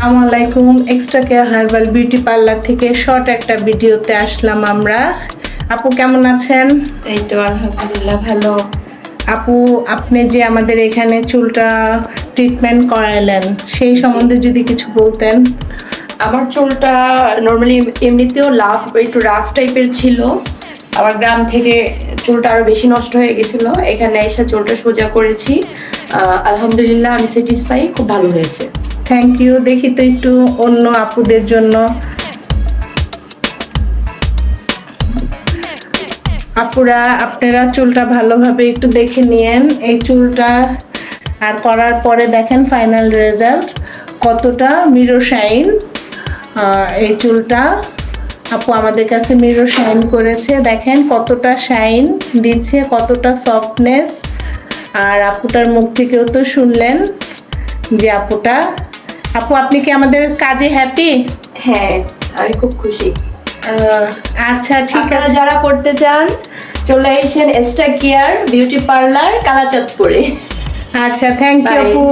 আসসালামু আলাইকুম। Extra care herbal beauty parlour থেকে শর্ট একটা ভিডিওতে আসলাম আমরা। আপু কেমন আছেন? এই তো আলহামদুলিল্লাহ ভালো। আপু, আপনি যে আমাদের এখানে চুলটা ট্রিটমেন্ট করালেন সেই সম্বন্ধে যদি কিছু বলতেন। আমার চুলটা নর্মালি এমনিতেও একটু রাফ টাইপের ছিল। আবার গ্রাম থেকে চুলটা আরো বেশি নষ্ট হয়ে গেছিল, এখানে এসে চুলটা সোজা করেছি। আলহামদুলিল্লাহ আমি স্যাটিসফাই, খুব ভালো হয়েছে। Thank you. দেখি তো একটু অন্য আপুদের জন্য। আপুরা, আপনারা চুলটা ভালোভাবে একটু দেখে নিয়েন। এই চুলটা আর করার পরে দেখেন ফাইনাল রেজাল্ট কতটা মিরর শাইন। এই চুলটা আপু আমাদের কাছে মিরর শাইন করেছে, দেখেন কতটা শাইন দিচ্ছে, কতটা সফটনেস। আর আপুটার মুখ থেকেও তো শুনলেন যে আপু আপনি কি আমাদের কাজে হ্যাপি? হ্যাঁ, আমি খুব খুশি। আচ্ছা ঠিক আপনারা আছে। যারা করতে চান চলে এসেন এক্সট্রা কেয়ার বিউটি পার্লার, কালাচাঁদপুরে। আচ্ছা, থ্যাংক ইউ Bye. আপু।